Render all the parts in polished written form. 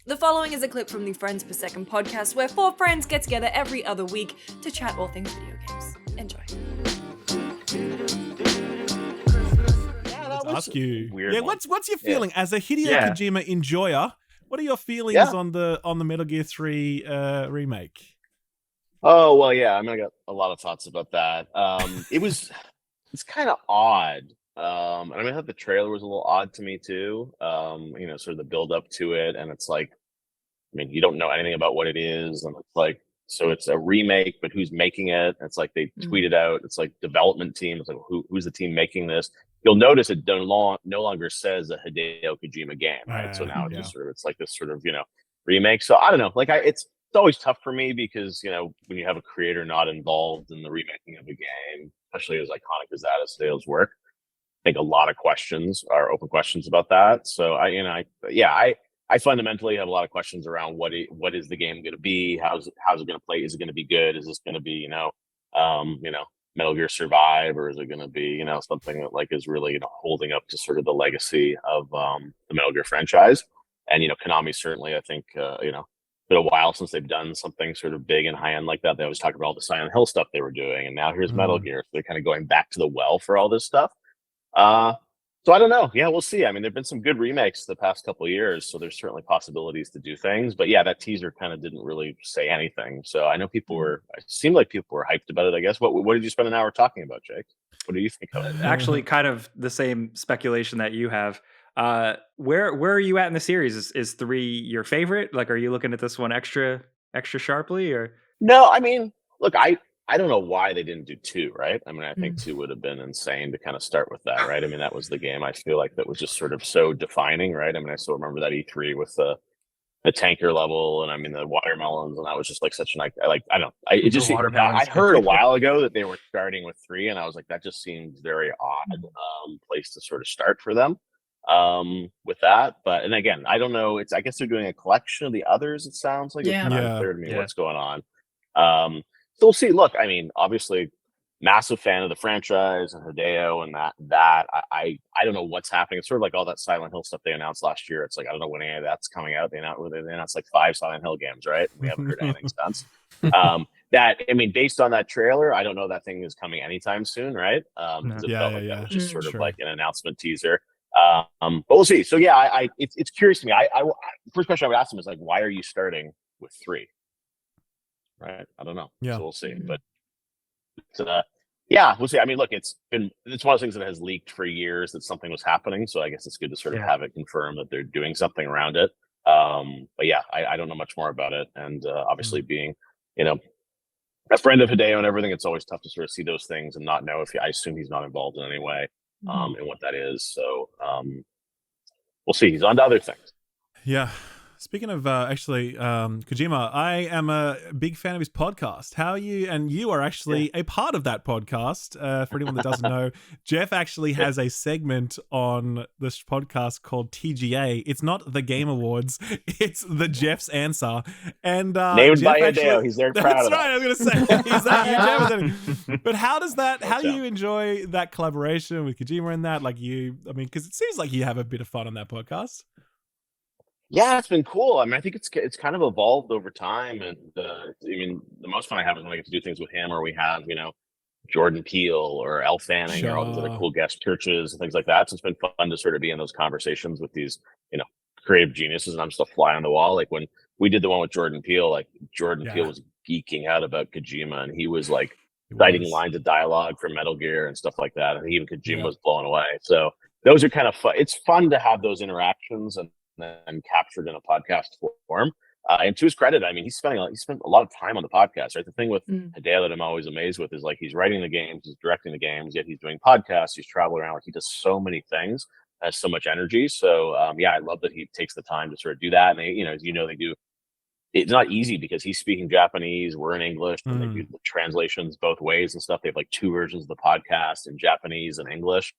The following is a clip from the Friends Per Second podcast, where 4 friends get together every other week to chat all things video games. Enjoy. Let's ask you. Weird one. What's your feeling as a Hideo Kojima enjoyer? What are your feelings on the Metal Gear 3 remake? Oh well, yeah. I mean, I got a lot of thoughts about that. It's kind of odd. And I thought the trailer was a little odd to me too. Sort of the build up to it, and it's like, I mean, you don't know anything about what it is, and it's like, so it's a remake, but who's making it? It's like they tweeted out, it's like development team. It's like, who's the team making this? You'll notice it no longer says a Hideo Kojima game, right? So now it's like this sort of, remake. So I don't know, like it's always tough for me because, when you have a creator not involved in the remaking of a game, especially as iconic as that as Sales work, I think a lot of questions are open questions about that. So I fundamentally have a lot of questions around what is the game going to be? How's it going to play? Is it going to be good? Is this going to be, Metal Gear Survive, or is it going to be, something that like is really, holding up to sort of the legacy of the Metal Gear franchise? And, Konami certainly, I think, been a while since they've done something sort of big and high end like that. They always talk about all the Silent Hill stuff they were doing, and now here's Metal Gear. So they're kind of going back to the well for all this stuff. So I don't know. Yeah, we'll see. I mean, there've been some good remakes the past couple of years, so there's certainly possibilities to do things. But yeah, that teaser kind of didn't really say anything. So I know it seemed like people were hyped about it, I guess. What did you spend an hour talking about, Jake? What do you think of it? Actually, kind of the same speculation that you have. Where are you at in the series? Is 3 your favorite? Like, are you looking at this one extra sharply, or? No, I mean, look, I don't know why they didn't do 2, right? I mean, I think 2 would have been insane to kind of start with that, right? I mean, that was the game I feel like that was just sort of so defining, right? I mean, I still remember that E3 with the tanker level, and I mean the watermelons, and that was just like such an I heard a while ago that they were starting with 3, and I was like, that just seems very odd place to sort of start for them with that. But and again, I don't know. I guess they're doing a collection of the others. It sounds like it's kind of unclear to me what's going on. So we'll see. Look, I mean, obviously, massive fan of the franchise and Hideo and that. I don't know what's happening. It's sort of like all that Silent Hill stuff they announced last year. It's like, I don't know when any of that's coming out. They announced like 5 Silent Hill games, right? We haven't heard anything since. Based on that trailer, I don't know that thing is coming anytime soon, right? That was just sort of like an announcement teaser. But we'll see. So yeah, it's curious to me. First question I would ask them is like, why are you starting with 3? Right? I don't know. So we'll see. But we'll see. I mean, look, it's one of those things that has leaked for years that something was happening. So I guess it's good to sort of have it confirmed that they're doing something around it. But yeah, I don't know much more about it. And obviously being, a friend of Hideo and everything, it's always tough to sort of see those things and not know I assume he's not involved in any way in what that is. So we'll see. He's on to other things. Yeah. Speaking of Kojima, I am a big fan of his podcast. How are you? And you are actually a part of that podcast. For anyone that doesn't know, Geoff actually has a segment on this podcast called TGA. It's not the Game Awards; it's the Geoff's Answer. And named by Hideo, he's very proud of that. I was going to say, is that you, Geoff? But how do you enjoy that collaboration with Kojima and that? Like because it seems like you have a bit of fun on that podcast. Yeah, it's been cool. I mean, I think it's kind of evolved over time, and the most fun I have is when I get to do things with him, or we have Jordan Peele or Elle Fanning or all these other cool guest churches and things like that. So it's been fun to sort of be in those conversations with these creative geniuses, and I'm just a fly on the wall. Like when we did the one with Jordan Peele, like Jordan Peele was geeking out about Kojima, and he was like citing lines of dialogue from Metal Gear and stuff like that, and even Kojima was blown away. So those are kind of fun. It's fun to have those interactions and captured in a podcast form. And to his credit, I mean, he spent a lot of time on the podcast, right? The thing with Hideo that I'm always amazed with is like he's writing the games, he's directing the games, yet he's doing podcasts, he's traveling around. Like he does so many things, has so much energy. So I love that he takes the time to sort of do that. And they, as they do. It's not easy because he's speaking Japanese, we're in English, and they do the translations both ways and stuff. They have like 2 versions of the podcast in Japanese and English.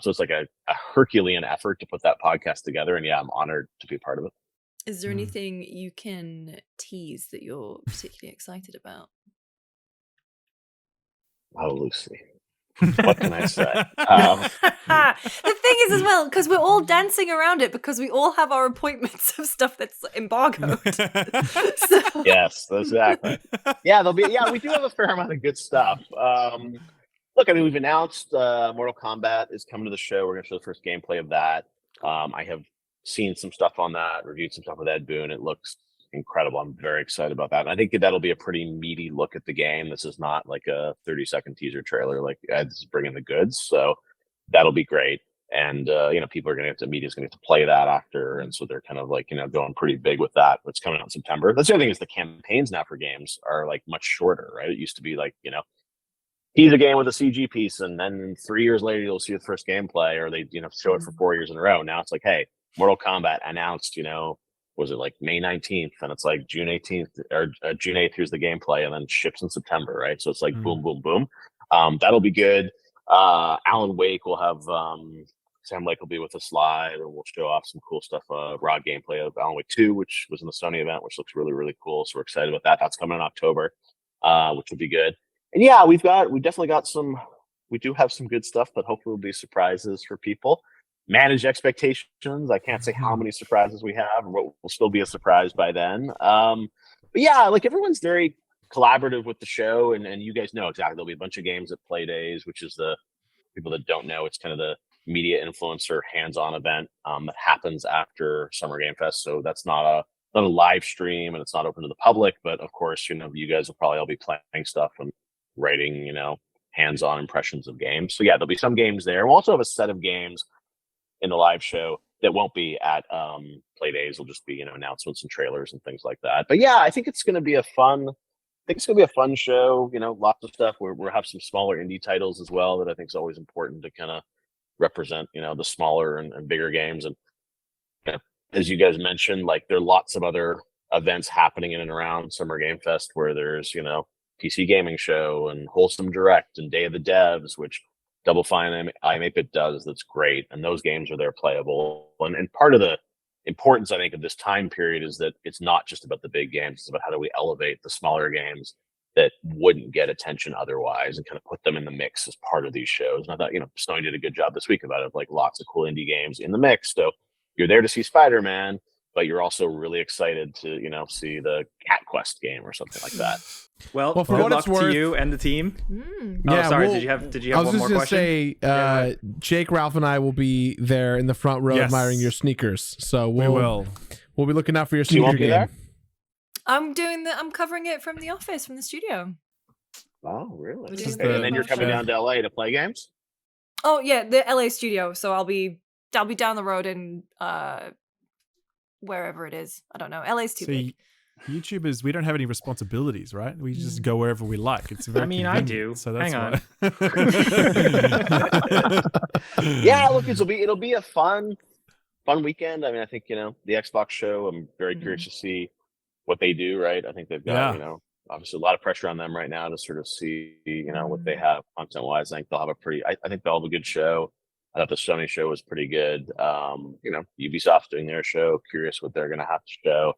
So it's like a Herculean effort to put that podcast together. And yeah, I'm honored to be a part of it. Is there anything you can tease that you're particularly excited about? Oh, Lucy. What can I say? The thing is as well, because we're all dancing around it because we all have our appointments of stuff that's embargoed. So, Yes, exactly. Yeah, there'll be. Yeah, we do have a fair amount of good stuff. Look, I mean, we've announced Mortal Kombat is coming to the show. We're going to show the first gameplay of that. I have seen some stuff on that, reviewed some stuff with Ed Boon. It looks incredible. I'm very excited about that. And I think that'll be a pretty meaty look at the game. This is not like a 30-second teaser trailer. Like Ed's bringing the goods, so that'll be great. And people are going to have to, media's going to have to play that after, and so they're kind of like going pretty big with that. What's coming out in September. That's the other thing is the campaigns now for games are like much shorter, right? It used to be like tease a game with a CG piece, and then 3 years later you'll see the first gameplay, or they show it for 4 years in a row. Now it's like, hey, Mortal Kombat announced, was it like May 19th, and it's like June 18th or June 8th, here's the gameplay, and then ships in September, right? So it's like boom, boom, boom. That'll be good. Alan Wake will have Sam Lake will be with us live, and we'll show off some cool stuff. Raw gameplay of Alan Wake 2, which was in the Sony event, which looks really, really cool. So we're excited about that. That's coming in October, which will be good. And yeah, we definitely got we do have some good stuff, but hopefully will be surprises for people. Manage expectations. I can't say how many surprises we have, or what will still be a surprise by then. But yeah, like everyone's very collaborative with the show, and you guys know exactly. There'll be a bunch of games at Play Days, which is the people that don't know, it's kind of the media influencer hands-on event that happens after Summer Game Fest. So that's not a live stream, and it's not open to the public. But of course, you guys will probably all be playing stuff and writing, hands-on impressions of games. So yeah, there'll be some games there. We'll also have a set of games in the live show that won't be at Play Days. Will just be announcements and trailers and things like that. But yeah, I think it's going to be a fun show. Lots of stuff. We'll have some smaller indie titles as well that I think is always important to kind of represent the smaller and bigger games. And as you guys mentioned, like there are lots of other events happening in and around Summer Game Fest where there's PC Gaming Show and Wholesome Direct and Day of the Devs, which Double Fine and iam8bit does. That's great, and those games are there playable. And part of the importance, I think, of this time period is that it's not just about the big games. It's about how do we elevate the smaller games that wouldn't get attention otherwise, and kind of put them in the mix as part of these shows. And I thought, Sony did a good job this week about it, like lots of cool indie games in the mix. So you're there to see Spider-Man, but you're also really excited to, see the Cat Quest game or something like that. Well, for good what luck it's worth, to you and the team. Yeah, sorry. Did you have I was one more just question? Gonna say, Jake, Ralph, and I will be there in the front row admiring your sneakers. So we'll be looking out for your So you sneaker won't be game. there? I'm covering it from the office, from the studio. Oh, really? Which is Okay, and then you're coming the- down to LA to play games? Oh yeah, the LA studio. So I'll be down the road in wherever it is. I don't know. LA's too big. See, YouTubers, we don't have any responsibilities, right? We just go wherever we like. It's very I convenient, do. So that's Hang why. Yeah, look, it'll be a fun weekend. I mean, I think the Xbox show. I'm very curious to see what they do. Right, I think they've got obviously a lot of pressure on them right now to sort of see what they have content wise. I think they'll have I think they'll have a good show. I thought the Sony show was pretty good. Ubisoft's doing their show. Curious what they're going to have to show.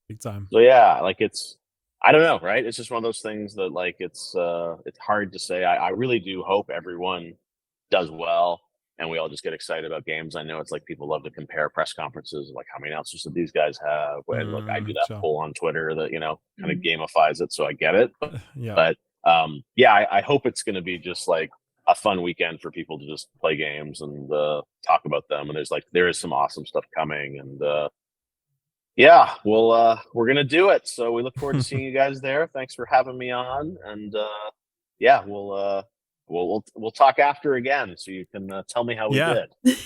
Big time. So yeah, like I don't know, right? It's just one of those things that like it's hard to say. I really do hope everyone does well and we all just get excited about games. I know it's like people love to compare press conferences, like how many announcers did these guys have? And look, I do that sure. poll on Twitter that kind of gamifies it, so I get it. Yeah. But I hope it's going to be just like a fun weekend for people to just play games and talk about them. And there is some awesome stuff coming, and we're gonna do it. So we look forward to seeing you guys there. Thanks for having me on, and we'll talk after again, so you can tell me how we did.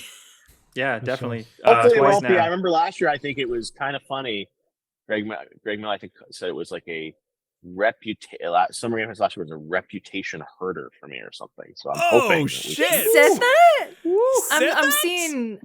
Yeah, definitely. Hopefully it Twice won't be. now. I remember last year, I think it was kind of funny. Greg Mill, I think, said it was like a Summer Game Fest last year was a reputation herder for me or something. So I'm hoping. Shit! Said that? Said I'm that? seeing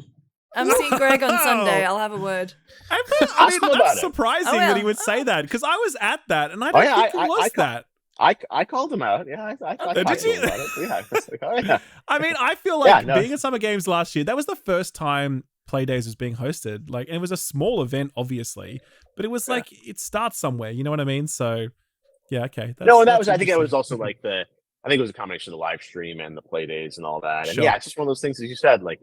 Greg on Sunday. I'll have a word. I mean, him about that's it. surprising I will. that he would say that, because I was at that and I don't think it was that. I called him out. Yeah, I Did talked to you? him about it. Yeah, it's like, oh yeah. I mean, I feel like Yeah, no. being at Summer Games last year, that was the first time Play Days was being hosted. Like, and it was a small event, obviously, but it was like it starts somewhere. You know what I mean? So, yeah, okay. No, and that was. I think that was also like I think it was a combination of the live stream and the play days and all that. And Sure. yeah, it's just one of those things, as you said, like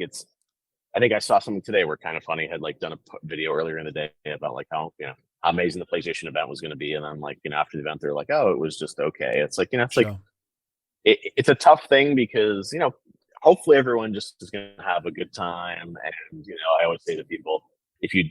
I think I saw something today where Kind of Funny had like done a video earlier in the day about like how amazing the PlayStation event was going to be. And then like, after the event, they're like, oh, it was just okay. It's like, it's Sure. like, it's a tough thing because, hopefully everyone just is going to have a good time. And, I always say to people, if you,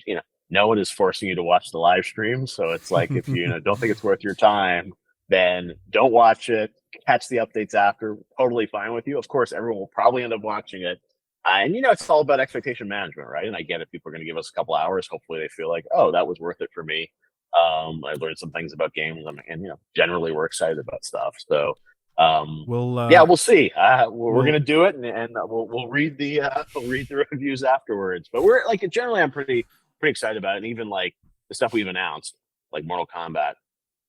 no one is forcing you to watch the live stream. So it's like, if you don't think it's worth your time, then don't watch it, catch the updates after, totally fine with you. Of course, everyone will probably end up watching it. And, it's all about expectation management, right? And I get it. People are going to give us a couple hours. Hopefully they feel like, oh, that was worth it for me. I learned some things about games, and generally we're excited about stuff. So, we'll see. We're going to do it, and we'll read the reviews afterwards. But we're like, generally, I'm pretty excited about it. And even like the stuff we've announced, like Mortal Kombat,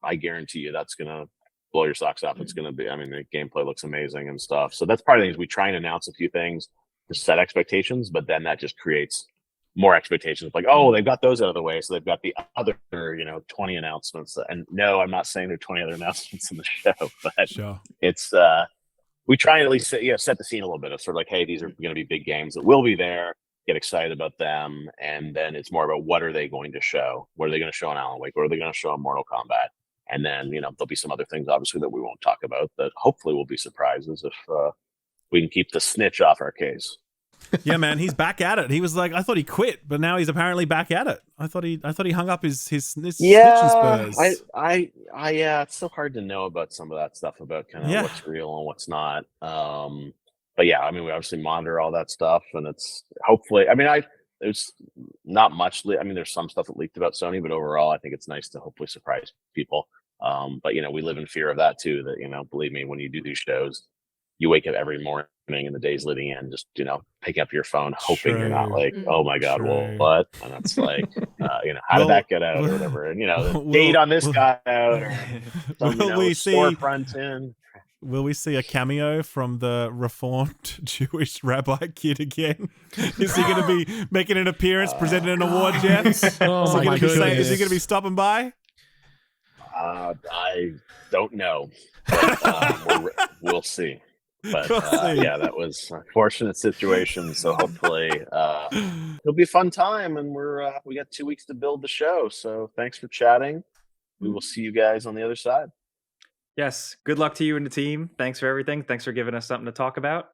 I guarantee you that's going to blow your socks off. It's going to be, the gameplay looks amazing and stuff. So that's part of the things. We try and announce a few things to set expectations, but then that just creates more expectations. Like, oh, they've got those out of the way, so they've got the other, 20 announcements. And no, I'm not saying there are 20 other announcements in the show, but Sure. It's we try and at least set the scene a little bit of sort of like, hey, these are going to be big games that will be there. Get excited about them, and then it's more about what are they going to show? What are they going to show on Alan Wake? What are they going to show on Mortal Kombat? And then there'll be some other things obviously that we won't talk about that hopefully will be surprises if we can keep the snitch off our case. Yeah, man, he's back at it. He was like, I thought he quit, but now he's apparently back at it. I thought he hung up his snitching spurs. It's so hard to know about some of that stuff about kind of what's real and what's not. But yeah, we obviously monitor all that stuff, and it's hopefully. There's not much. There's some stuff that leaked about Sony, but overall, I think it's nice to hopefully surprise people. But we live in fear of that too. That believe me, when you do these shows, you wake up every morning in the days leading in, just pick up your phone, hoping you're not like, oh my god, well, what? And it's like, how did that get out or whatever? And the date on this got out, or some storefront in. Will we see a cameo from the reformed Jewish rabbi kid again? Is he going to be making an appearance, presenting an award, Geoff? Is he going to be stopping by? I don't know. But, we'll see. But yeah, that was a fortunate situation. So hopefully it'll be a fun time, and we got 2 weeks to build the show. So thanks for chatting. We will see you guys on the other side. Yes. Good luck to you and the team. Thanks for everything. Thanks for giving us something to talk about.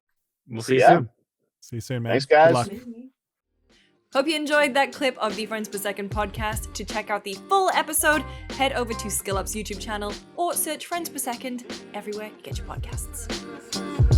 We'll see you soon. See you soon, man. Thanks, guys. Good luck. Hope you enjoyed that clip of the Friends Per Second podcast. To check out the full episode, head over to SkillUp's YouTube channel or search Friends Per Second everywhere you get your podcasts.